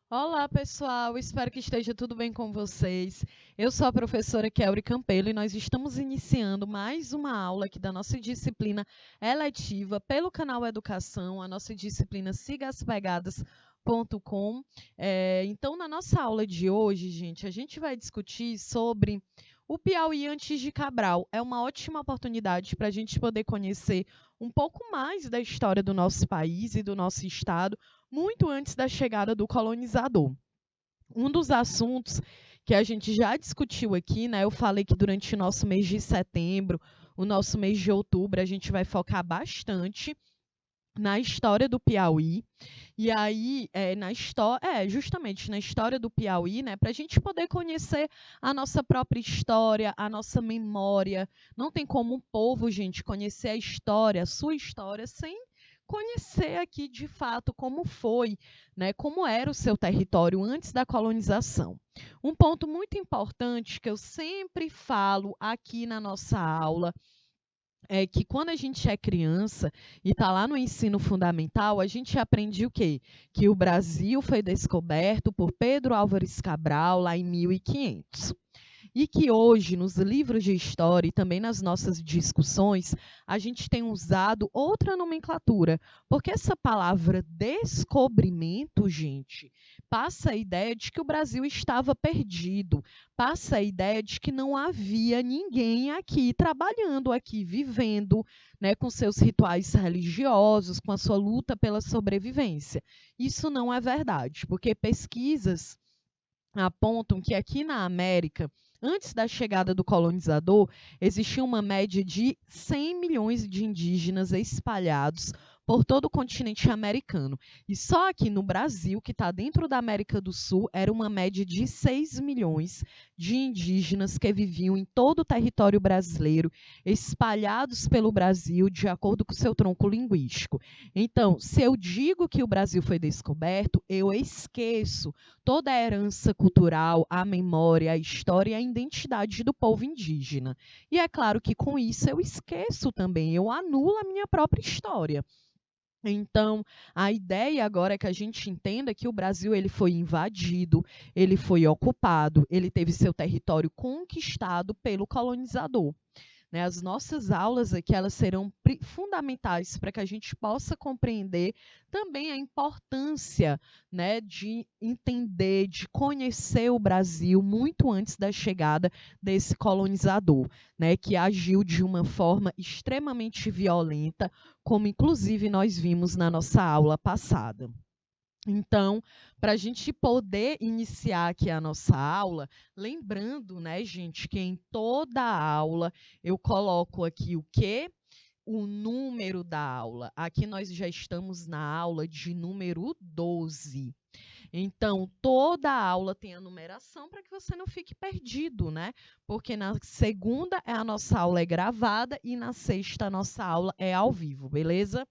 Olá, pessoal. Espero que esteja tudo bem com vocês. Eu sou a professora Kelly Campelo e nós estamos iniciando mais uma aula aqui da nossa disciplina eletiva pelo canal Educação, a nossa disciplina sigaspegadas.com. Então, na nossa aula de hoje, gente, a gente vai discutir sobre o Piauí antes de Cabral. É uma ótima oportunidade para a gente poder conhecer um pouco mais da história do nosso país e do nosso estado muito antes da chegada do colonizador. Um dos assuntos que a gente já discutiu aqui, né? Eu falei que durante o nosso mês de setembro, o nosso mês de outubro, a gente vai focar bastante na história do Piauí. E aí, justamente na história do Piauí, né, para a gente poder conhecer a nossa própria história, a nossa memória. Não tem como um povo, gente, conhecer a história, a sua história, sem conhecer aqui de fato como foi, né, como era o seu território antes da colonização. Um ponto muito importante que eu sempre falo aqui na nossa aula é que quando a gente é criança e está lá no ensino fundamental, a gente aprende o quê? Que o Brasil foi descoberto por Pedro Álvares Cabral lá em 1500. E que hoje, nos livros de história e também nas nossas discussões, a gente tem usado outra nomenclatura, porque essa palavra descobrimento, gente, passa a ideia de que o Brasil estava perdido, passa a ideia de que não havia ninguém aqui trabalhando, aqui vivendo, né, com seus rituais religiosos, com a sua luta pela sobrevivência. Isso não é verdade, porque pesquisas apontam que aqui na América, antes da chegada do colonizador, existia uma média de 100 milhões de indígenas espalhados por todo o continente americano. E só aqui no Brasil, que está dentro da América do Sul, era uma média de 6 milhões de indígenas que viviam em todo o território brasileiro, espalhados pelo Brasil de acordo com seu tronco linguístico. Então, se eu digo que o Brasil foi descoberto, eu esqueço toda a herança cultural, a memória, a história e a identidade do povo indígena. E é claro que com isso eu esqueço também, eu anulo a minha própria história. Então, a ideia agora é que a gente entenda que o Brasil ele foi invadido, ele foi ocupado, ele teve seu território conquistado pelo colonizador. Né? As nossas aulas aqui elas serão fundamentais para que a gente possa compreender também a importância, né, de entender, de conhecer o Brasil muito antes da chegada desse colonizador, né, que agiu de uma forma extremamente violenta, como inclusive nós vimos na nossa aula passada. Então, para a gente poder iniciar aqui a nossa aula, lembrando, né, gente, que em toda aula eu coloco aqui o quê? O número da aula. Aqui nós já estamos na aula de número 12. Então, toda aula tem a numeração para que você não fique perdido, né? Porque na segunda a nossa aula é gravada e na sexta a nossa aula é ao vivo, beleza?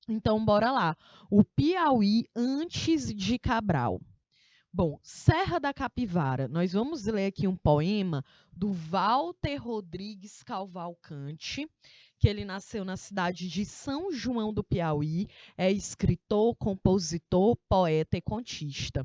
Então, bora lá. O Piauí antes de Cabral. Bom, Serra da Capivara. Nós vamos ler aqui um poema do Walter Rodrigues Cavalcante, que ele nasceu na cidade de São João do Piauí, é escritor, compositor, poeta e contista.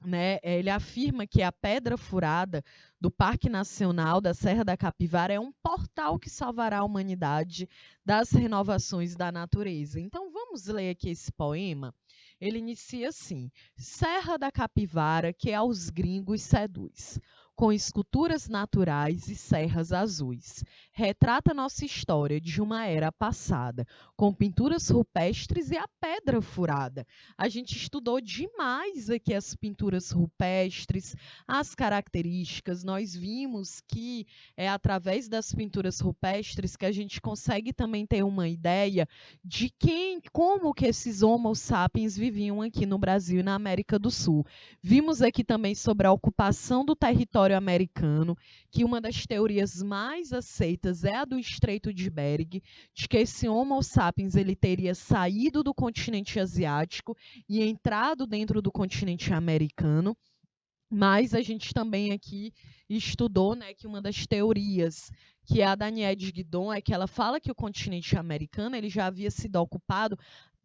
Né, ele afirma que a Pedra Furada do Parque Nacional da Serra da Capivara é um portal que salvará a humanidade das renovações da natureza. Então, vamos ler aqui esse poema. Ele inicia assim: Serra da Capivara, que aos gringos seduz, com esculturas naturais e serras azuis. Retrata nossa história de uma era passada, com pinturas rupestres e a pedra furada. A gente estudou demais aqui as pinturas rupestres, as características. Nós vimos que é através das pinturas rupestres que a gente consegue também ter uma ideia de como que esses Homo sapiens viviam aqui no Brasil e na América do Sul. Vimos aqui também sobre a ocupação do território americano, que uma das teorias mais aceitas é a do Estreito de Bering, de que esse Homo sapiens ele teria saído do continente asiático e entrado dentro do continente americano. Mas a gente também aqui estudou, né, que uma das teorias que é a da Niede Guidon é que ela fala que o continente americano ele já havia sido ocupado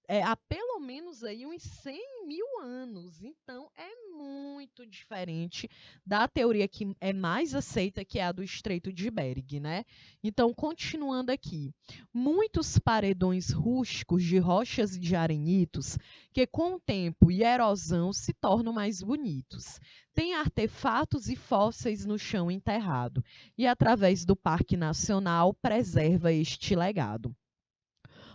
há pelo menos aí uns 100 mil anos. Então, é muito diferente da teoria que é mais aceita, que é a do Estreito de Bering, né? Então, continuando aqui, muitos paredões rústicos de rochas e de arenitos, que com o tempo e erosão se tornam mais bonitos. Tem artefatos e fósseis no chão enterrado, e através do Parque Nacional preserva este legado.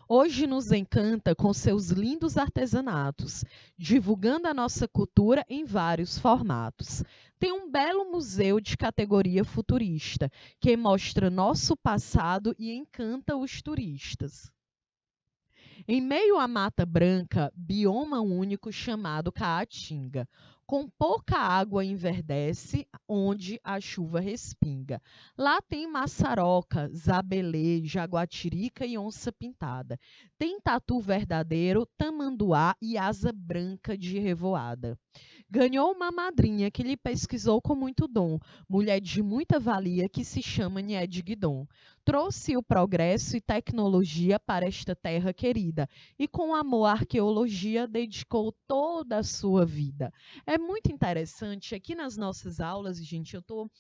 Hoje nos encanta com seus lindos artesanatos, divulgando a nossa cultura em vários formatos. Tem um belo museu de categoria futurista, que mostra nosso passado e encanta os turistas. Em meio à Mata Branca, bioma único chamado Caatinga. Com pouca água enverdece, onde a chuva respinga. Lá tem maçaroca, zabelê, jaguatirica e onça-pintada. Tem tatu verdadeiro, tamanduá e asa branca de revoada. Ganhou uma madrinha que lhe pesquisou com muito dom, mulher de muita valia que se chama Nied Guidon. Trouxe o progresso e tecnologia para esta terra querida e com amor à arqueologia dedicou toda a sua vida. É muito interessante, aqui nas nossas aulas, gente, eu estou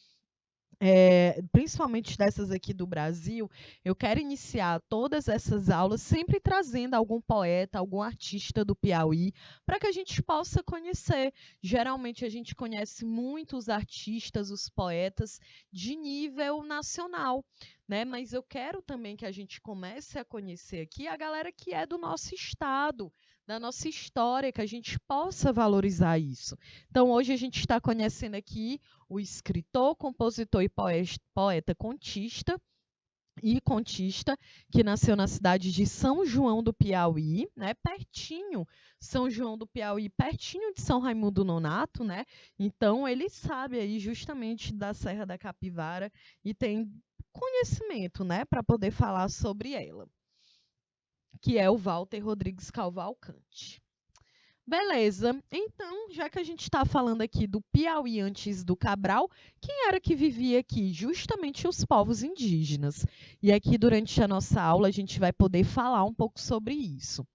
principalmente dessas aqui do Brasil, eu quero iniciar todas essas aulas sempre trazendo algum poeta, algum artista do Piauí, para que a gente possa conhecer. Geralmente a gente conhece muitos artistas, os poetas de nível nacional, né? Mas eu quero também que a gente comece a conhecer aqui a galera que é do nosso estado, da nossa história, que a gente possa valorizar isso. Então, hoje a gente está conhecendo aqui o escritor, compositor e poeta contista, que nasceu na cidade de São João do Piauí, né, pertinho, São João do Piauí, pertinho de São Raimundo Nonato, né? Então, ele sabe aí justamente da Serra da Capivara e tem conhecimento, né, para poder falar sobre ela, que é o Walter Rodrigues Cavalcante. Beleza, então, já que a gente está falando aqui do Piauí antes do Cabral, quem era que vivia aqui? Justamente os povos indígenas. E aqui, durante a nossa aula, a gente vai poder falar um pouco sobre isso.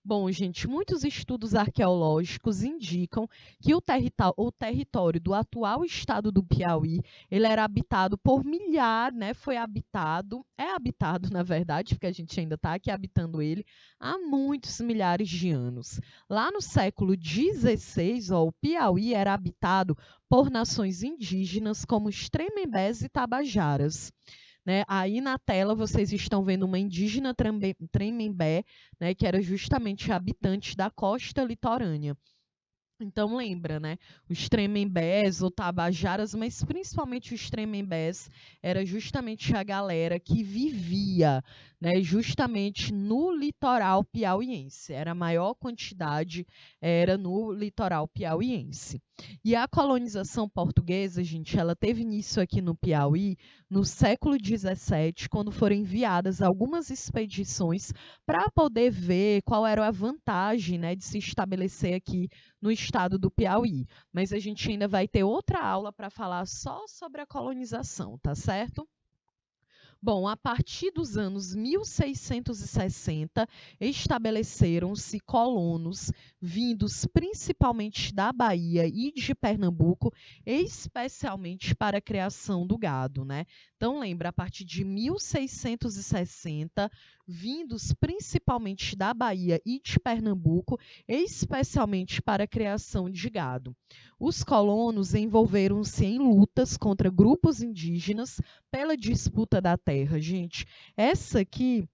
Bom, gente, muitos estudos arqueológicos indicam que o território do atual estado do Piauí, ele era habitado por milhares, né? É habitado, na verdade, porque a gente ainda está aqui habitando ele, há muitos milhares de anos. Lá no século XVI, o Piauí era habitado por nações indígenas como os Tremembés e Tabajaras. Né? Aí na tela vocês estão vendo uma indígena Tremembé, né, que era justamente habitante da costa litorânea. Então lembra, né? Os Tremembés ou Tabajaras, mas principalmente os Tremembés, era justamente a galera que vivia, né, justamente no litoral piauiense. Era a maior quantidade, era no litoral piauiense. E a colonização portuguesa, gente, ela teve início aqui no Piauí no século XVII, quando foram enviadas algumas expedições para poder ver qual era a vantagem, né, de se estabelecer aqui no estado do Piauí. Mas a gente ainda vai ter outra aula para falar só sobre a colonização, tá certo? Bom, a partir dos anos 1660, estabeleceram-se colonos vindos principalmente da Bahia e de Pernambuco, especialmente para a criação do gado, né? Então, lembra, a partir de 1660, vindos principalmente da Bahia e de Pernambuco, especialmente para a criação de gado. Os colonos envolveram-se em lutas contra grupos indígenas pela disputa da terra. Gente, essa aqui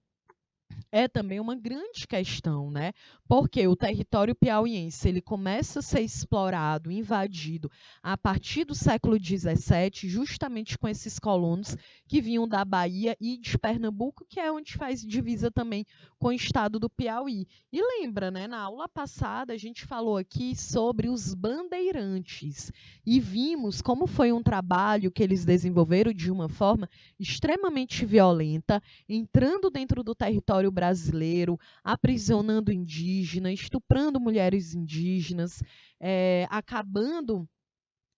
é também uma grande questão, né? Porque o território piauiense ele começa a ser explorado, invadido a partir do século XVII, justamente com esses colonos que vinham da Bahia e de Pernambuco, que é onde faz divisa também com o estado do Piauí. E lembra, né? Na aula passada a gente falou aqui sobre os bandeirantes e vimos como foi um trabalho que eles desenvolveram de uma forma extremamente violenta, entrando dentro do território brasileiro, aprisionando indígenas, estuprando mulheres indígenas, acabando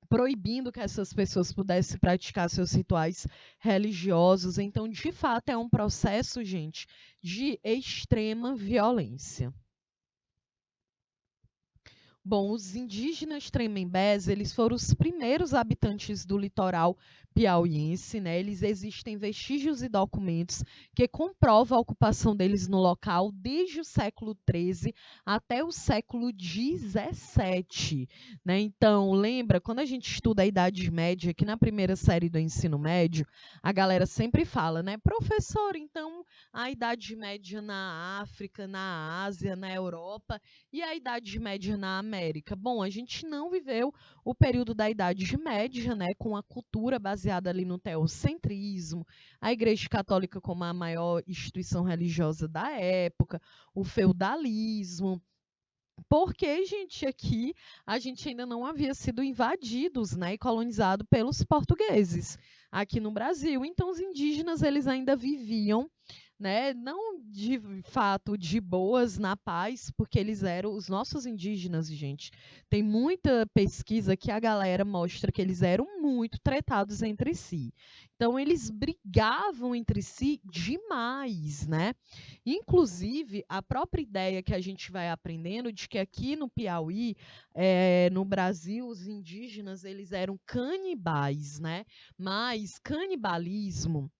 proibindo que essas pessoas pudessem praticar seus rituais religiosos. Então, de fato, é um processo, gente, de extrema violência. Bom, os indígenas Tremembés, eles foram os primeiros habitantes do litoral piauiense, né? Eles existem vestígios e documentos que comprovam a ocupação deles no local desde o século XIII até o século XVII, né? Então, lembra, quando a gente estuda a Idade Média, aqui na primeira série do ensino médio, a galera sempre fala, né? Professor, então, a Idade Média na África, na Ásia, na Europa e a Idade Média na América? Bom, a gente não viveu o período da Idade Média, né, com a cultura baseada ali no teocentrismo, a Igreja Católica como a maior instituição religiosa da época, o feudalismo. Porque, gente, aqui a gente ainda não havia sido invadidos, né, e colonizado pelos portugueses aqui no Brasil. Então, os indígenas eles ainda viviam, né, não de fato de boas, na paz, porque eles eram os nossos indígenas, gente. Tem muita pesquisa que a galera mostra que eles eram muito tretados entre si. Então, eles brigavam entre si demais, né? Inclusive, a própria ideia que a gente vai aprendendo de que aqui no Piauí, no Brasil, os indígenas eles eram canibais, né? Mas canibalismo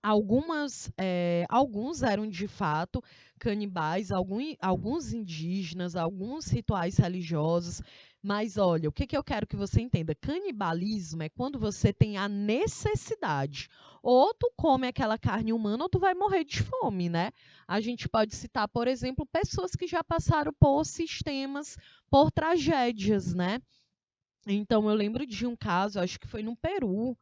alguns eram de fato canibais, alguns indígenas, alguns rituais religiosos, mas olha, o que eu quero que você entenda? Canibalismo é quando você tem a necessidade. Ou tu come aquela carne humana ou tu vai morrer de fome, né? A gente pode citar, por exemplo, pessoas que já passaram por sistemas, por tragédias, né? Então eu lembro de um caso, acho que foi no Peru,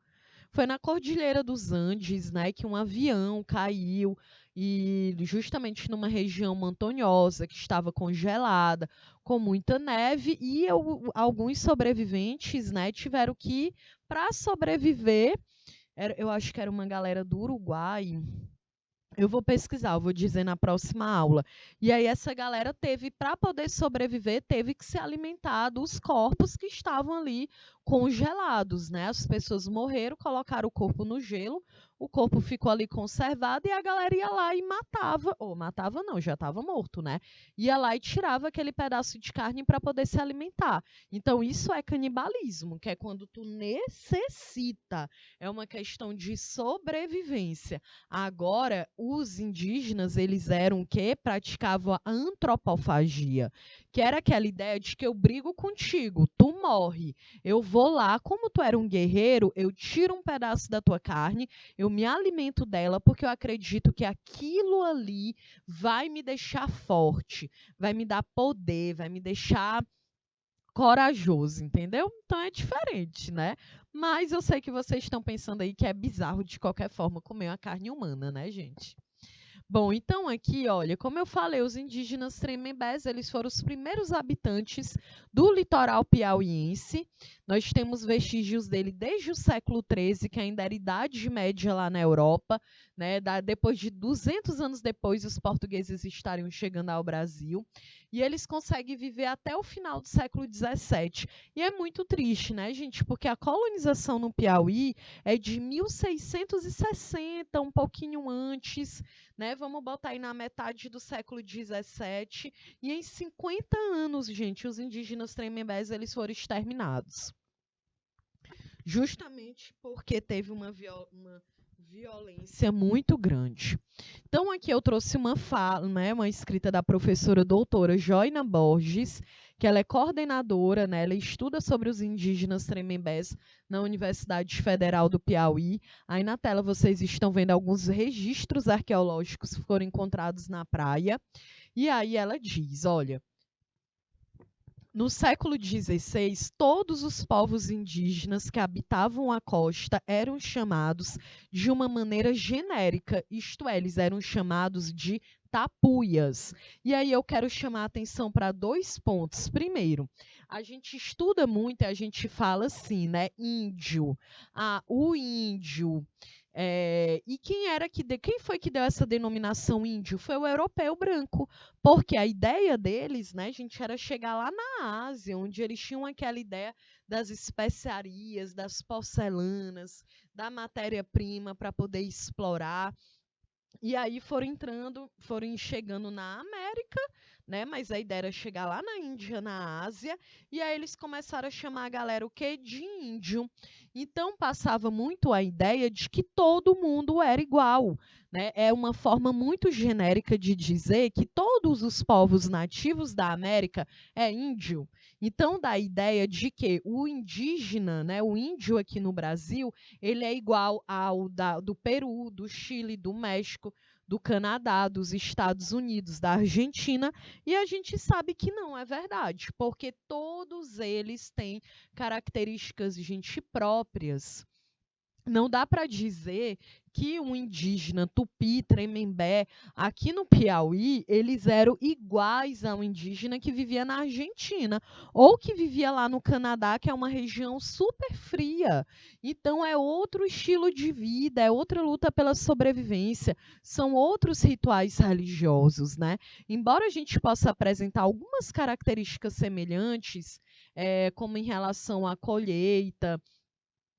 foi na Cordilheira dos Andes, né, que um avião caiu e justamente numa região montanhosa que estava congelada, com muita neve, e alguns sobreviventes, né, tiveram que, para sobreviver, eu acho que era uma galera do Uruguai. Eu vou pesquisar, eu vou dizer na próxima aula. E aí essa galera teve, para poder sobreviver, teve que se alimentar dos corpos que estavam ali congelados, né? As pessoas morreram, colocaram o corpo no gelo, o corpo ficou ali conservado e a galera ia lá e matava, ou matava não, já estava morto, né? Ia lá e tirava aquele pedaço de carne para poder se alimentar. Então isso é canibalismo, que é quando tu necessita, é uma questão de sobrevivência. Agora, os indígenas, eles eram o quê? Praticavam a antropofagia, que era aquela ideia de que eu brigo contigo, tu morre. Eu vou lá, como tu era um guerreiro, eu tiro um pedaço da tua carne, eu me alimento dela, porque eu acredito que aquilo ali vai me deixar forte, vai me dar poder, vai me deixar corajoso, entendeu? Então é diferente, né? Mas eu sei que vocês estão pensando aí que é bizarro de qualquer forma comer uma carne humana, né, gente? Bom, então aqui, olha, como eu falei, os indígenas Tremembés, eles foram os primeiros habitantes do litoral piauiense. Nós temos vestígios dele desde o século XIII, que ainda era Idade Média lá na Europa, né? Depois de 200 anos depois, os portugueses estariam chegando ao Brasil. E eles conseguem viver até o final do século XVII. E é muito triste, né, gente? Porque a colonização no Piauí é de 1660, um pouquinho antes, né? Vamos botar aí na metade do século XVII. E em 50 anos, gente, os indígenas Tremembés eles foram exterminados. Justamente porque teve uma violência muito grande. Então, aqui eu trouxe uma fala, né, uma escrita da professora doutora Joina Borges, que ela é coordenadora, né, ela estuda sobre os indígenas Tremembés na Universidade Federal do Piauí. Aí na tela vocês estão vendo alguns registros arqueológicos que foram encontrados na praia. E aí ela diz, olha, no século XVI, todos os povos indígenas que habitavam a costa eram chamados de uma maneira genérica, isto é, eles eram chamados de tapuias. E aí eu quero chamar a atenção para dois pontos. Primeiro, a gente estuda muito e a gente fala assim, né? Índio. Ah, o índio. E quem foi que deu essa denominação índio? Foi o europeu branco, porque a ideia deles, né, gente, era chegar lá na Ásia, onde eles tinham aquela ideia das especiarias, das porcelanas, da matéria-prima para poder explorar. E aí foram chegando na América, né? Mas a ideia era chegar lá na Índia, na Ásia, e aí eles começaram a chamar a galera o quê? De índio. Então passava muito a ideia de que todo mundo era igual, né? É uma forma muito genérica de dizer que todos os povos nativos da América é índio. Então dá a ideia de que o indígena, né, o índio aqui no Brasil, ele é igual ao do Peru, do Chile, do México, do Canadá, dos Estados Unidos, da Argentina, e a gente sabe que não é verdade, porque todos eles têm características, gente, próprias. Não dá para dizer que um indígena tupi, tremembé, aqui no Piauí, eles eram iguais ao indígena que vivia na Argentina ou que vivia lá no Canadá, que é uma região super fria. Então é outro estilo de vida, é outra luta pela sobrevivência, são outros rituais religiosos, né? Embora a gente possa apresentar algumas características semelhantes, como em relação à colheita,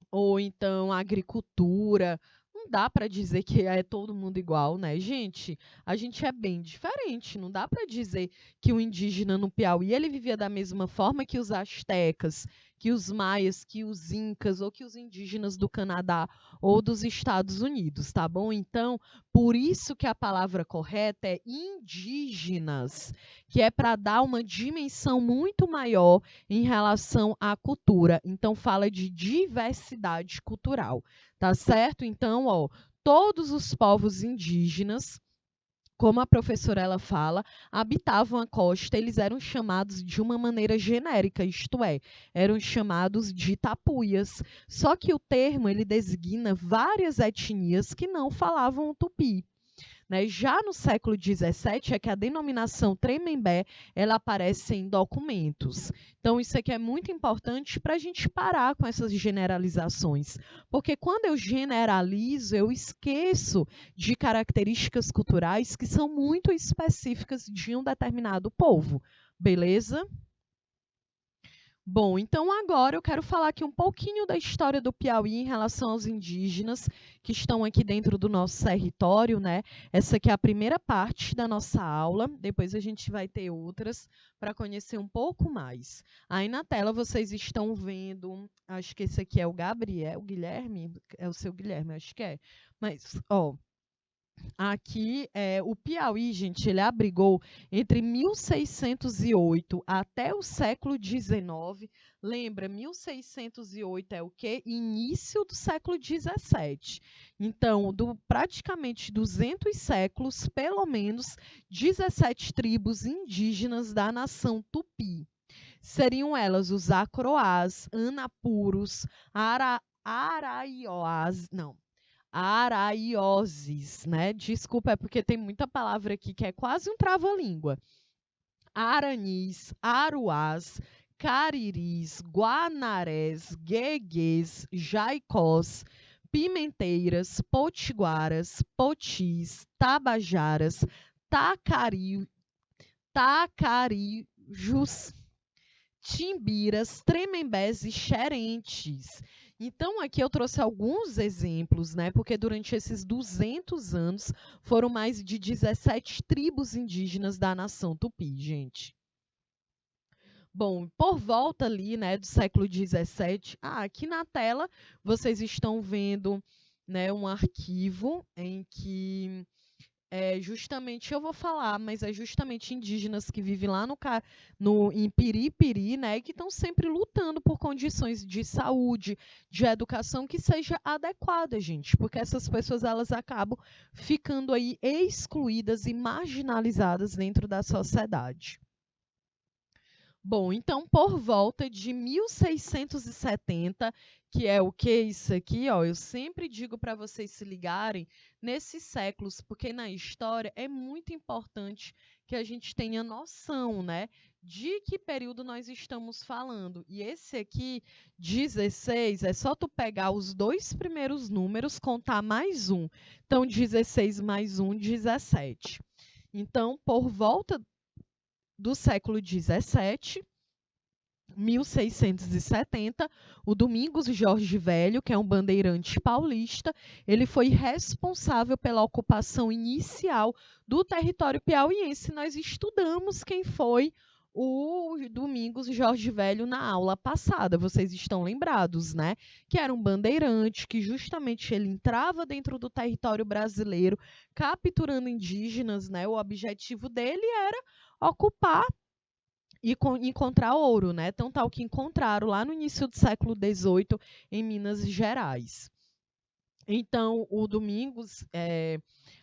ou então a agricultura. Não dá para dizer que é todo mundo igual, né, gente? A gente é bem diferente. Não dá para dizer que o indígena no Piauí ele vivia da mesma forma que os astecas, que os maias, que os incas ou que os indígenas do Canadá ou dos Estados Unidos, tá bom? Então, por isso que a palavra correta é indígenas, que é para dar uma dimensão muito maior em relação à cultura. Então, fala de diversidade cultural, tá certo? Então, ó, todos os povos indígenas, como a professora ela fala, habitavam a costa, eles eram chamados de uma maneira genérica, isto é, eram chamados de tapuias. Só que o termo ele designa várias etnias que não falavam o tupi. Né? Já no século XVII é que a denominação Tremembé ela aparece em documentos. Então, isso aqui é muito importante para a gente parar com essas generalizações. Porque quando eu generalizo, eu esqueço de características culturais que são muito específicas de um determinado povo. Beleza? Bom, então agora eu quero falar aqui um pouquinho da história do Piauí em relação aos indígenas que estão aqui dentro do nosso território, né? Essa aqui é a primeira parte da nossa aula, depois a gente vai ter outras para conhecer um pouco mais. Aí na tela vocês estão vendo, acho que esse aqui é o Gabriel, o Guilherme, é o seu Guilherme, acho que é. Mas, ó, aqui, o Piauí, gente, ele abrigou entre 1608 até o século XIX. Lembra, 1608 é o quê? Início do século XVII. Então, praticamente 200 séculos, pelo menos 17 tribos indígenas da nação Tupi. Seriam elas os Acroás, Anapuros, Araiós, não, Araioses, né? Desculpa, é porque tem muita palavra aqui que é quase um trava-língua. Aranis, Aruás, Cariris, Guanarés, Gueguês, Jaicós, Pimenteiras, Potiguaras, Potis, Tabajaras, Tacarijus, Timbiras, Tremembés e Xerentes. Então, aqui eu trouxe alguns exemplos, né? Porque durante esses 200 anos foram mais de 17 tribos indígenas da nação Tupi, gente. Bom, por volta ali, né, do século XVII, aqui na tela vocês estão vendo, né, um arquivo em que justamente, eu vou falar, mas é justamente indígenas que vivem lá em Piripiri, né, que estão sempre lutando por condições de saúde, de educação que seja adequada, gente, porque essas pessoas elas acabam ficando aí excluídas e marginalizadas dentro da sociedade. Bom, então, por volta de 1670, que é o que isso aqui, ó, eu sempre digo para vocês se ligarem nesses séculos, porque na história é muito importante que a gente tenha noção, né, de que período nós estamos falando. E esse aqui, 16, é só tu pegar os dois primeiros números, contar mais um. Então, 16 mais 1, 17. Então, por volta do século XVII, 1670, o Domingos Jorge Velho, que é um bandeirante paulista, ele foi responsável pela ocupação inicial do território piauiense. Nós estudamos quem foi o Domingos Jorge Velho na aula passada, vocês estão lembrados, né? Que era um bandeirante, que justamente ele entrava dentro do território brasileiro, capturando indígenas, né? O objetivo dele era ocupar e encontrar ouro, né? Tão tal que encontraram lá no início do século XVIII em Minas Gerais. Então,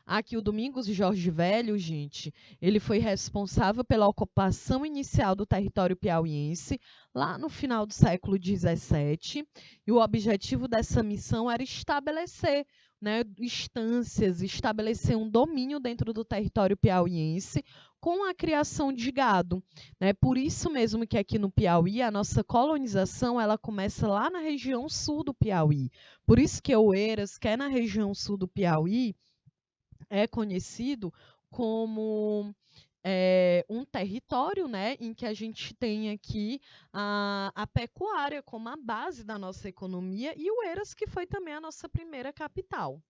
aqui o Domingos Jorge Velho, gente, ele foi responsável pela ocupação inicial do território piauiense, lá no final do século XVII, e o objetivo dessa missão era estabelecer, né, instâncias, estabelecer um domínio dentro do território piauiense com a criação de gado, né? Por isso mesmo que aqui no Piauí, a nossa colonização, ela começa lá na região sul do Piauí. Por isso que Oeiras, que é na região sul do Piauí, é conhecido como um território, né, em que a gente tem aqui a pecuária como a base da nossa economia, e Oeiras, que foi também a nossa primeira capital.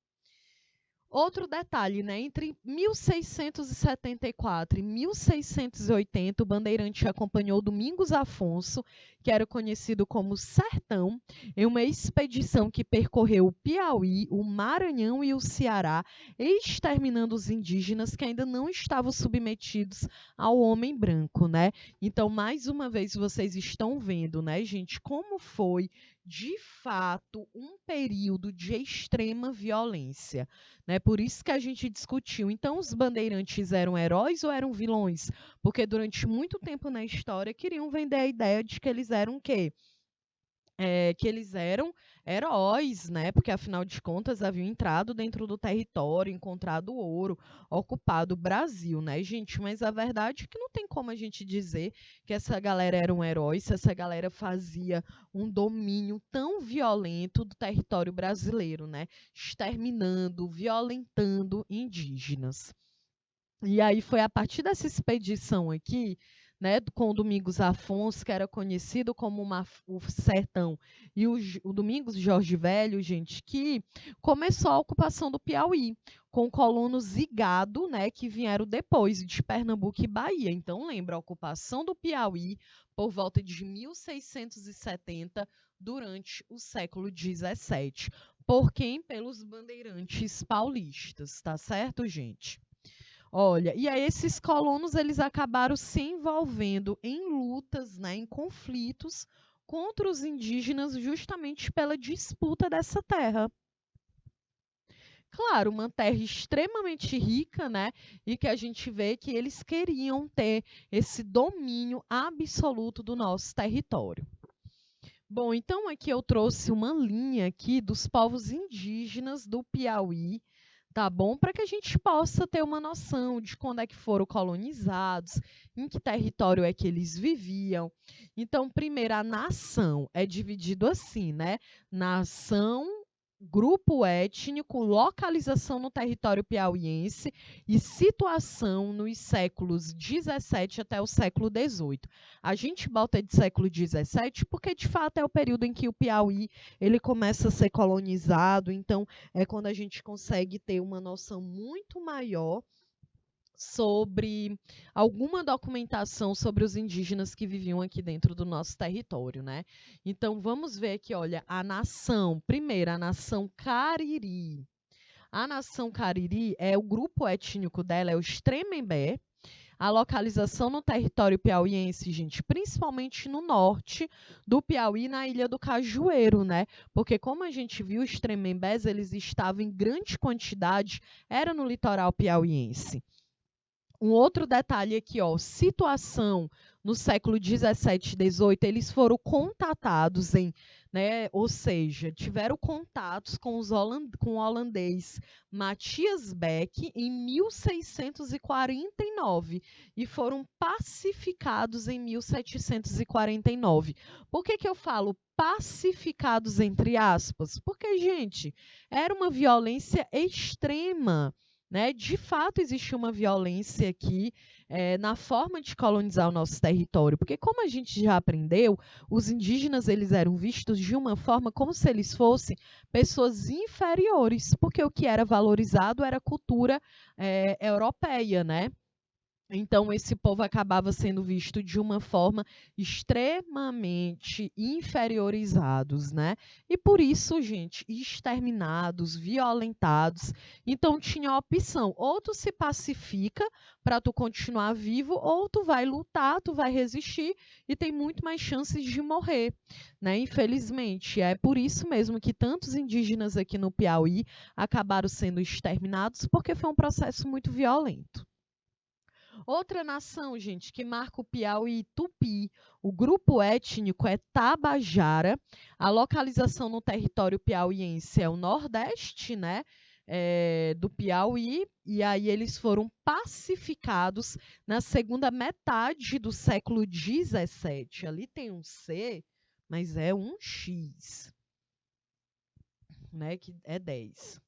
Outro detalhe, né? Entre 1674 e 1680, o bandeirante acompanhou Domingos Afonso, que era conhecido como Sertão, em uma expedição que percorreu o Piauí, o Maranhão e o Ceará, exterminando os indígenas que ainda não estavam submetidos ao homem branco, né? Então, mais uma vez, vocês estão vendo, né, gente, como foi de fato um período de extrema violência, né? Por isso que a gente discutiu. Então, os bandeirantes eram heróis ou eram vilões? Porque durante muito tempo na história queriam vender a ideia de que eles eram o quê? Que eles eram heróis, né? Porque afinal de contas haviam entrado dentro do território, encontrado ouro, ocupado o Brasil, né, gente? Mas a verdade é que não tem como a gente dizer que essa galera era um herói, se essa galera fazia um domínio tão violento do território brasileiro, né? Exterminando, violentando indígenas. E aí foi a partir dessa expedição aqui, né, com o Domingos Afonso, que era conhecido como o Sertão, e o Domingos Jorge Velho, gente, que começou a ocupação do Piauí, com colonos e gado, né, que vieram depois de Pernambuco e Bahia. Então, lembra, a ocupação do Piauí por volta de 1670, durante o século XVII. Por quem? Pelos bandeirantes paulistas, tá certo, gente? Olha, e aí esses colonos eles acabaram se envolvendo em lutas, né, em conflitos contra os indígenas justamente pela disputa dessa terra. Claro, uma terra extremamente rica, né, e que a gente vê que eles queriam ter esse domínio absoluto do nosso território. Bom, então aqui eu trouxe uma linha aqui dos povos indígenas do Piauí, tá bom? Para que a gente possa ter uma noção de quando é que foram colonizados, em que território é que eles viviam. Então, primeiro, a nação é dividido assim, né? Nação, grupo étnico, localização no território piauiense e situação nos séculos 17 até o século 18. A gente bota de século 17 porque, de fato, é o período em que o Piauí ele começa a ser colonizado, então é quando a gente consegue ter uma noção muito maior sobre alguma documentação sobre os indígenas que viviam aqui dentro do nosso território, né? Então vamos ver aqui, olha, a nação, primeiro, a nação Cariri. A nação Cariri é o grupo étnico dela, é o Tremembé. A localização no território piauiense, gente, principalmente no norte do Piauí, na Ilha do Cajueiro, né? Porque como a gente viu, os Tremembés, eles estavam em grande quantidade, era no litoral piauiense. Um outro detalhe aqui, ó, situação no século 17 e 18, eles foram contatados né, ou seja, tiveram contatos com o holandês Matthias Beck em 1649 e foram pacificados em 1749. Por que que eu falo pacificados entre aspas? Porque, gente, era uma violência extrema, né? De fato, existe uma violência aqui na forma de colonizar o nosso território, porque como a gente já aprendeu, os indígenas eles eram vistos de uma forma como se eles fossem pessoas inferiores, porque o que era valorizado era a cultura europeia, né? Então, esse povo acabava sendo visto de uma forma extremamente inferiorizados, né? E por isso, gente, exterminados, violentados. Então, tinha a opção: ou tu se pacifica para tu continuar vivo, ou tu vai lutar, tu vai resistir e tem muito mais chances de morrer, né? Infelizmente, é por isso mesmo que tantos indígenas aqui no Piauí acabaram sendo exterminados, porque foi um processo muito violento. Outra nação, gente, que marca o Piauí Tupi. O grupo étnico é Tabajara. A localização no território piauiense é o Nordeste, né? Do Piauí, e aí eles foram pacificados na segunda metade do século XVII. Ali tem um C, mas é um X, né? Que é 10.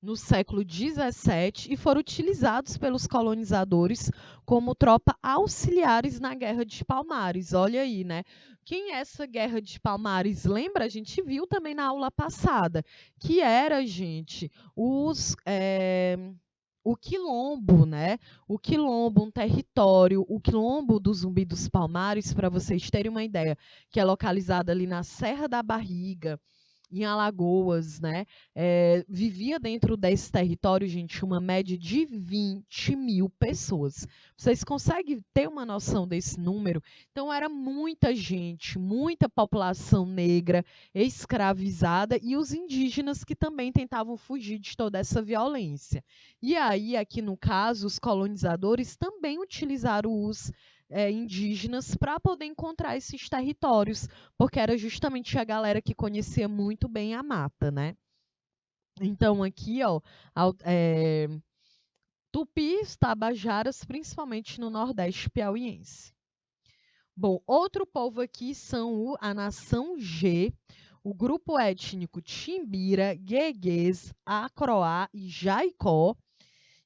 No século XVII e foram utilizados pelos colonizadores como tropa auxiliares na Guerra de Palmares. Olha aí, né? Quem é essa Guerra de Palmares? Lembra? A gente viu também na aula passada, que era, gente, o Quilombo, né? O Quilombo, um território, o Quilombo do Zumbi dos Palmares, para vocês terem uma ideia, que é localizado ali na Serra da Barriga, em Alagoas, né? Vivia dentro desse território, gente, uma média de 20 mil pessoas. Vocês conseguem ter uma noção desse número? Então, era muita gente, muita população negra escravizada e os indígenas que também tentavam fugir de toda essa violência. E aí, aqui no caso, os colonizadores também utilizaram os indígenas para poder encontrar esses territórios, porque era justamente a galera que conhecia muito bem a mata, né? Então, aqui, ó, tupis, tabajaras, principalmente no Nordeste piauiense. Bom, outro povo aqui são a nação G, o grupo étnico Timbira, Gueguês, Acroá e Jaicó.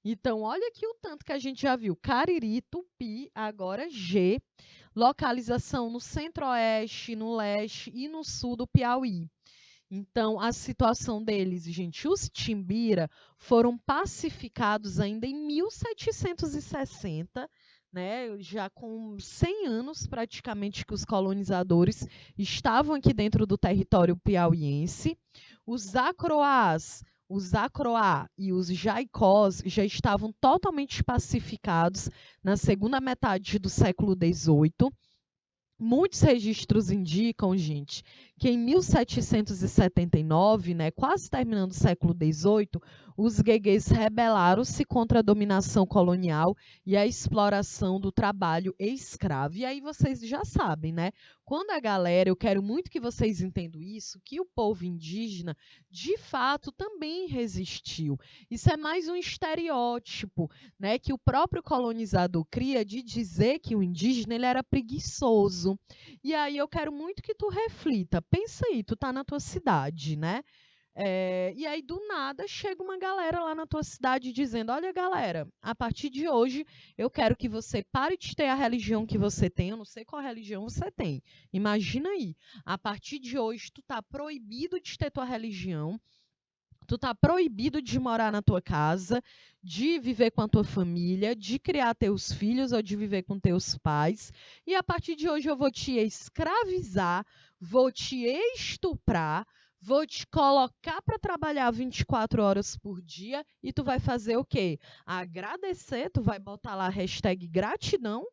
Então, olha aqui o tanto que a gente já viu: Cariri, Tupi, agora G, localização no centro-oeste, no leste e no sul do Piauí. Então, a situação deles, gente, os Timbira foram pacificados ainda em 1760, né, já com 100 anos praticamente que os colonizadores estavam aqui dentro do território piauiense. Os Acroá e os Jaicós já estavam totalmente pacificados na segunda metade do século XVIII. Muitos registros indicam, gente, que em 1779, né, quase terminando o século XVIII, os gueguês rebelaram-se contra a dominação colonial e a exploração do trabalho escravo. E aí vocês já sabem, né? Quando a galera, eu quero muito que vocês entendam isso, que o povo indígena, de fato, também resistiu. Isso é mais um estereótipo, né, que o próprio colonizador cria de dizer que o indígena ele era preguiçoso. E aí eu quero muito que tu reflita. Pensa aí, tu tá na tua cidade, né? E aí, do nada, chega uma galera lá na tua cidade dizendo: olha, galera, a partir de hoje eu quero que você pare de ter a religião que você tem. Eu não sei qual religião você tem. Imagina aí, a partir de hoje tu tá proibido de ter tua religião. Tu tá proibido de morar na tua casa, de viver com a tua família, de criar teus filhos ou de viver com teus pais. E a partir de hoje eu vou te escravizar, vou te estuprar, vou te colocar para trabalhar 24 horas por dia e tu vai fazer o quê? Agradecer, tu vai botar lá a hashtag gratidão,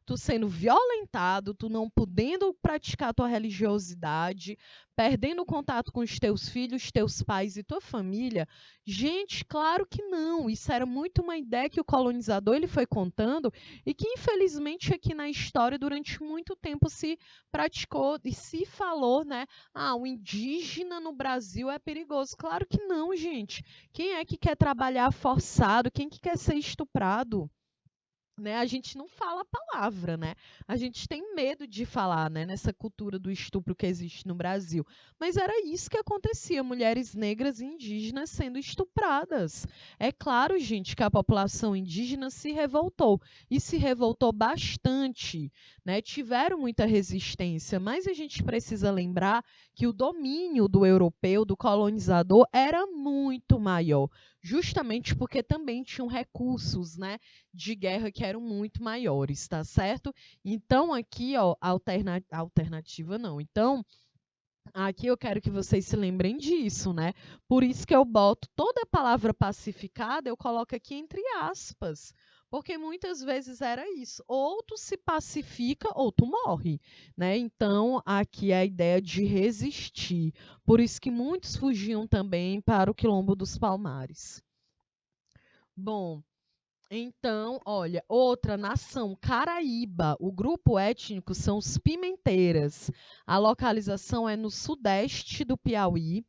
tu sendo violentado, tu não podendo praticar tua religiosidade, perdendo contato com os teus filhos, teus pais e tua família. Gente, claro que não. Isso era muito uma ideia que o colonizador ele foi contando e que, infelizmente, aqui na história, durante muito tempo se praticou e se falou, né? Ah, o indígena no Brasil é perigoso. Claro que não, gente. Quem é que quer trabalhar forçado? Quem que quer ser estuprado? né, a gente não fala a palavra, né? A gente tem medo de falar, né, nessa cultura do estupro que existe no Brasil. Mas era isso que acontecia, mulheres negras e indígenas sendo estupradas. É claro, gente, que a população indígena se revoltou e se revoltou bastante, né? Tiveram muita resistência, mas a gente precisa lembrar que o domínio do europeu, do colonizador, era muito maior, justamente porque também tinham recursos, né, de guerra que eram muito maiores, tá certo? Então, aqui, ó, alternativa não. Então, aqui eu quero que vocês se lembrem disso, né? Por isso que eu boto toda a palavra pacificada, eu coloco aqui entre aspas. Porque muitas vezes era isso, ou tu se pacifica ou tu morre, né? Então, aqui é a ideia de resistir. Por isso que muitos fugiam também para o Quilombo dos Palmares. Bom, então, olha, outra nação, Caraíba. O grupo étnico são os Pimenteiras. A localização é no sudeste do Piauí.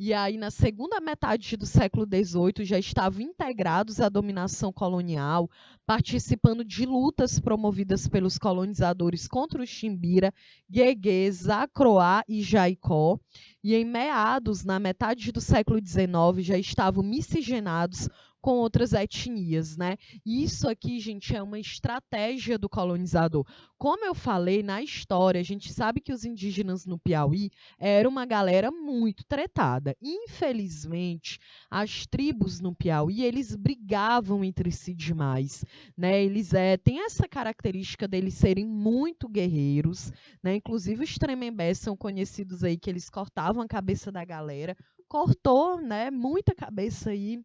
E aí, na segunda metade do século XVIII, já estavam integrados à dominação colonial, participando de lutas promovidas pelos colonizadores contra o Chimbira, Gueguês, Acroá e Jaicó. E em meados, na metade do século XIX, já estavam miscigenados com outras etnias, né? E isso aqui, gente, é uma estratégia do colonizador. Como eu falei na história, a gente sabe que os indígenas no Piauí eram uma galera muito tretada. Infelizmente, as tribos no Piauí, eles brigavam entre si demais, né? Eles têm essa característica deles serem muito guerreiros, né? Inclusive os Tremembés são conhecidos aí que eles cortavam a cabeça da galera, cortou, né, muita cabeça aí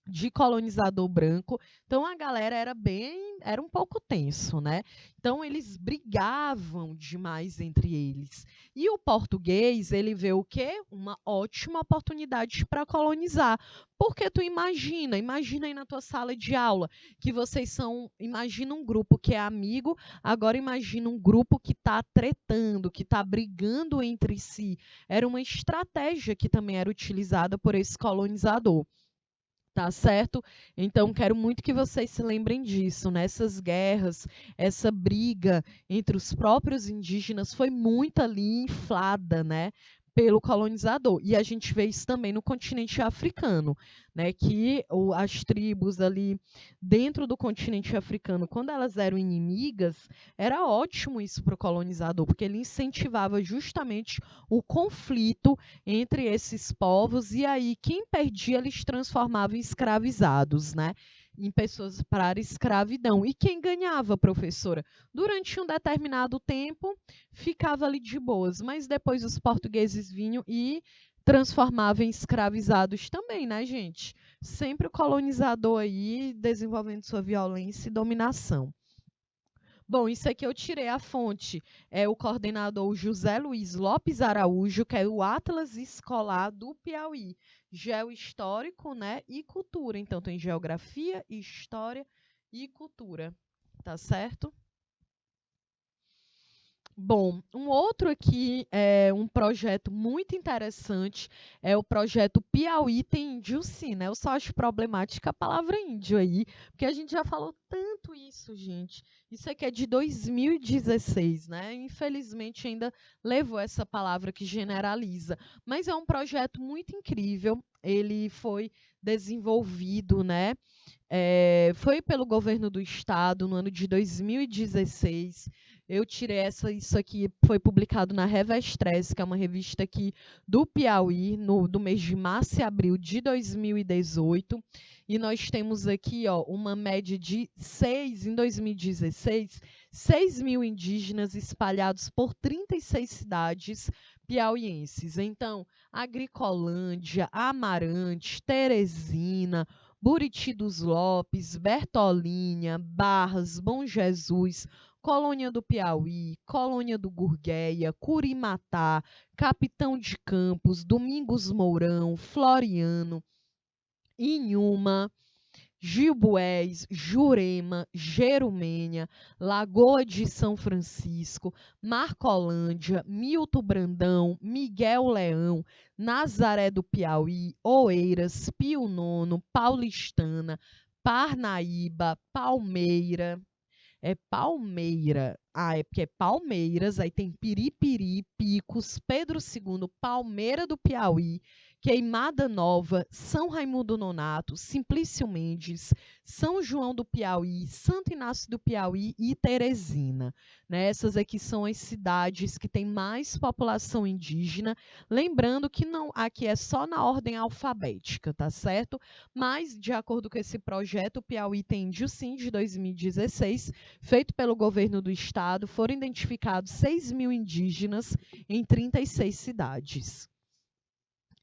de colonizador branco. Então a galera era um pouco tenso, né? Então eles brigavam demais entre eles. E o português, ele vê o quê? Uma ótima oportunidade para colonizar. Porque tu imagina aí na tua sala de aula que imagina um grupo que é amigo, agora imagina um grupo que está tretando, que está brigando entre si. Era uma estratégia que também era utilizada por esse colonizador. Tá certo? Então, quero muito que vocês se lembrem disso, né? Essas guerras, essa briga entre os próprios indígenas foi muito ali inflada, né? Pelo colonizador. E a gente vê isso também no continente africano, né? Que as tribos ali dentro do continente africano, quando elas eram inimigas, era ótimo isso para o colonizador, porque ele incentivava justamente o conflito entre esses povos, e aí quem perdia eles transformavam em escravizados, né? Em pessoas para a escravidão. E quem ganhava, professora? Durante um determinado tempo, ficava ali de boas, mas depois os portugueses vinham e transformavam em escravizados também, né, gente? Sempre o colonizador aí desenvolvendo sua violência e dominação. Bom, isso aqui eu tirei a fonte. É o coordenador José Luiz Lopes Araújo, que é o Atlas Escolar do Piauí. Geohistórico, né, e cultura. Então, tem geografia, história e cultura. Tá certo? Bom, um outro aqui é um projeto muito interessante, é o projeto Piauí tem Índio Sim, né? Eu só acho problemática a palavra índio aí, porque a gente já falou tanto isso, gente. Isso aqui é de 2016, né? Infelizmente ainda levou essa palavra que generaliza, mas é um projeto muito incrível. Ele foi desenvolvido, né? Foi pelo governo do estado no ano de 2016. Eu tirei isso aqui, foi publicado na Revestress, que é uma revista aqui do Piauí, do mês de março e abril de 2018. E nós temos aqui, ó, uma média de em 2016, 6 mil indígenas espalhados por 36 cidades piauienses. Então, Agricolândia, Amarante, Teresina, Buriti dos Lopes, Bertolínia, Barras, Bom Jesus, Colônia do Piauí, Colônia do Gurgueia, Curimatá, Capitão de Campos, Domingos Mourão, Floriano, Inhuma, Gilboés, Jurema, Jerumênia, Lagoa de São Francisco, Marcolândia, Milton Brandão, Miguel Leão, Nazaré do Piauí, Oeiras, Pio Nono, Paulistana, Parnaíba, Palmeira. É Palmeira. Ah, é porque é Palmeiras, aí tem Piripiri, Picos, Pedro II, Palmeira do Piauí, Queimada Nova, São Raimundo Nonato, Simplício Mendes, São João do Piauí, Santo Inácio do Piauí e Teresina. Né? Essas aqui são as cidades que têm mais população indígena. Lembrando que não, aqui é só na ordem alfabética, tá certo? Mas, de acordo com esse projeto, o Piauí tem índio sim, de 2016, feito pelo governo do estado, foram identificados 6.000 indígenas em 36 cidades.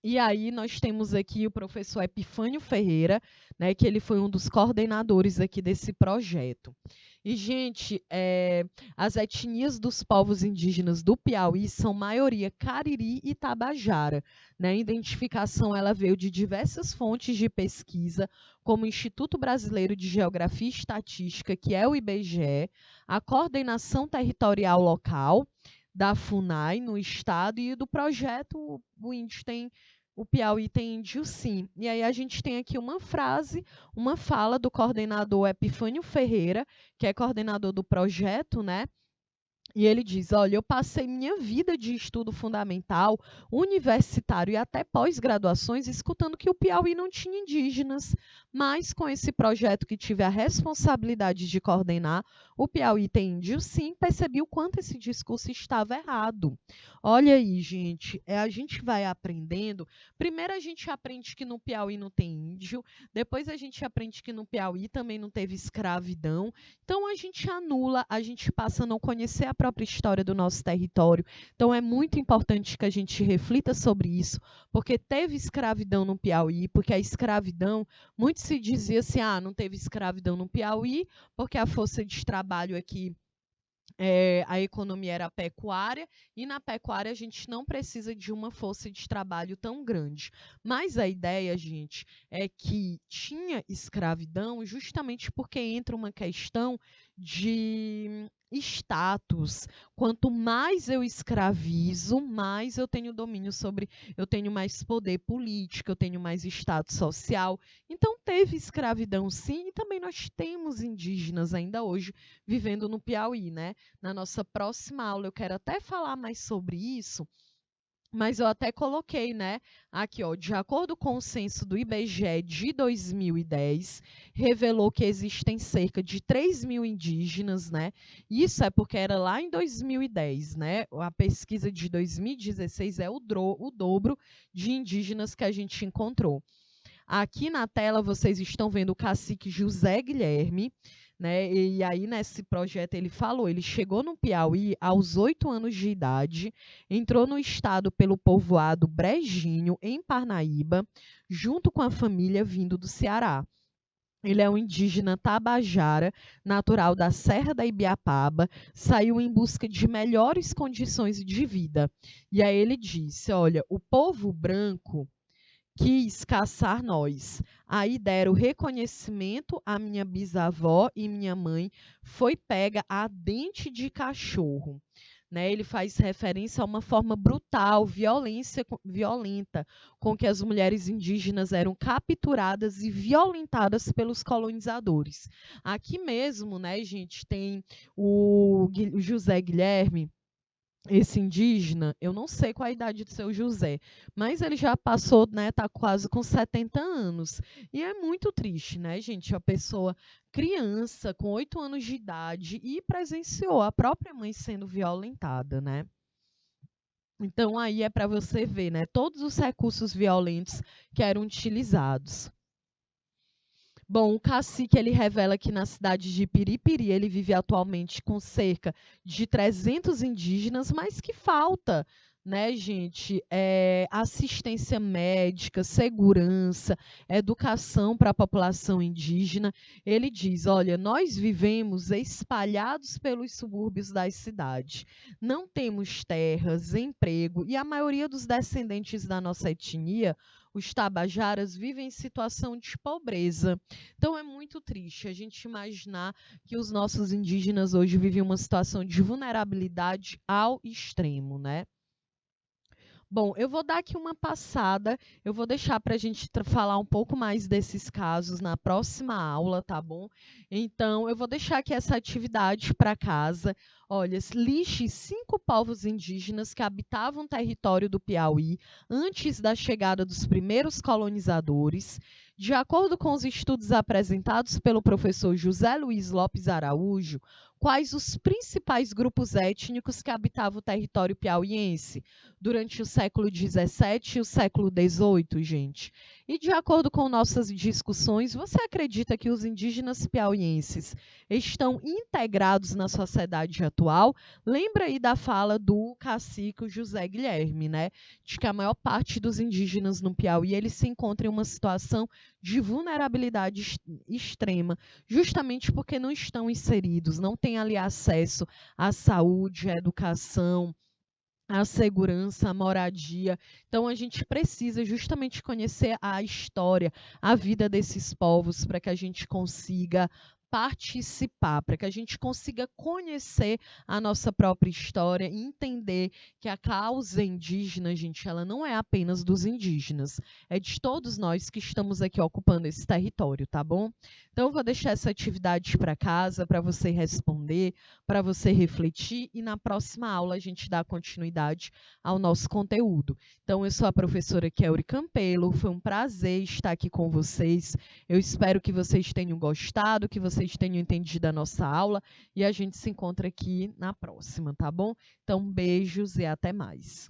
E aí nós temos aqui o professor Epifânio Ferreira, né, que ele foi um dos coordenadores aqui desse projeto. E, gente, as etnias dos povos indígenas do Piauí são maioria Cariri e Tabajara. Né? A identificação ela veio de diversas fontes de pesquisa, como o Instituto Brasileiro de Geografia e Estatística, que é o IBGE, a Coordenação Territorial Local, da FUNAI no estado, e do projeto o índio tem, o Piauí tem índio sim. E aí a gente tem aqui uma frase, uma fala do coordenador Epifânio Ferreira, que é coordenador do projeto, né? E ele diz: olha, eu passei minha vida de estudo fundamental, universitário e até pós-graduações escutando que o Piauí não tinha indígenas, mas com esse projeto que tive a responsabilidade de coordenar, o Piauí tem índio sim, percebi o quanto esse discurso estava errado. Olha aí, gente, a gente vai aprendendo. Primeiro a gente aprende que no Piauí não tem índio, depois a gente aprende que no Piauí também não teve escravidão. Então a gente anula, a gente passa a não conhecer a própria história do nosso território. Então é muito importante que a gente reflita sobre isso, porque teve escravidão no Piauí, porque a escravidão, muito se dizia assim, não teve escravidão no Piauí, porque a força de trabalho aqui a economia era pecuária, e na pecuária a gente não precisa de uma força de trabalho tão grande. Mas a ideia, gente, é que tinha escravidão justamente porque entra uma questão de status. Quanto mais eu escravizo, mais eu tenho domínio sobre, eu tenho mais poder político, eu tenho mais status social. Então teve escravidão sim, e também nós temos indígenas ainda hoje vivendo no Piauí, né? Na nossa próxima aula eu quero até falar mais sobre isso, mas eu até coloquei, né, aqui, ó, de acordo com o censo do IBGE de 2010, revelou que existem cerca de 3.000 indígenas, né? Isso é porque era lá em 2010, né? A pesquisa de 2016 é o dobro de indígenas que a gente encontrou. Aqui na tela vocês estão vendo o cacique José Guilherme, né? E aí nesse projeto ele falou, ele chegou no Piauí aos 8 anos de idade, entrou no estado pelo povoado Brejinho, em Parnaíba, junto com a família vindo do Ceará. Ele é um indígena tabajara, natural da Serra da Ibiapaba, saiu em busca de melhores condições de vida. E aí ele disse, olha, o povo branco quis caçar nós. Aí deram reconhecimento à minha bisavó e minha mãe foi pega a dente de cachorro. Né, ele faz referência a uma forma brutal, violenta, com que as mulheres indígenas eram capturadas e violentadas pelos colonizadores. Aqui mesmo, né, gente, tem o José Guilherme, esse indígena, eu não sei qual a idade do seu José, mas ele já passou, né, tá quase com 70 anos. E é muito triste, né, gente? A pessoa, criança, com 8 anos de idade, e presenciou a própria mãe sendo violentada, né? Então aí é para você ver, né, todos os recursos violentos que eram utilizados. Bom, o cacique ele revela que na cidade de Piripiri ele vive atualmente com cerca de 300 indígenas, mas que falta, né, gente, assistência médica, segurança, educação para a população indígena. Ele diz, olha, nós vivemos espalhados pelos subúrbios das cidades, não temos terras, emprego, e a maioria dos descendentes da nossa etnia, os tabajaras, vivem em situação de pobreza. Então é muito triste a gente imaginar que os nossos indígenas hoje vivem uma situação de vulnerabilidade ao extremo, né? Bom, eu vou dar aqui uma passada, eu vou deixar para a gente falar um pouco mais desses casos na próxima aula, tá bom? Então, eu vou deixar aqui essa atividade para casa. Olha, liste 5 povos indígenas que habitavam o território do Piauí antes da chegada dos primeiros colonizadores. De acordo com os estudos apresentados pelo professor José Luiz Lopes Araújo, quais os principais grupos étnicos que habitavam o território piauiense durante o século XVII e o século XVIII, gente? E de acordo com nossas discussões, você acredita que os indígenas piauienses estão integrados na sociedade atual? Lembra aí da fala do cacique José Guilherme, né? De que a maior parte dos indígenas no Piauí eles se encontram em uma situação de vulnerabilidade extrema, justamente porque não estão inseridos, não têm ali acesso à saúde, à educação, a segurança, a moradia. Então, a gente precisa justamente conhecer a história, a vida desses povos, para que a gente consiga participar, para que a gente consiga conhecer a nossa própria história e entender que a causa indígena, gente, ela não é apenas dos indígenas, é de todos nós que estamos aqui ocupando esse território, tá bom? Então, eu vou deixar essa atividade para casa, para você responder, para você refletir e na próxima aula a gente dá continuidade ao nosso conteúdo. Então, eu sou a professora Kelly Campelo, foi um prazer estar aqui com vocês. Eu espero que vocês tenham gostado, que vocês tenham entendido a nossa aula e a gente se encontra aqui na próxima, tá bom? Então, beijos e até mais.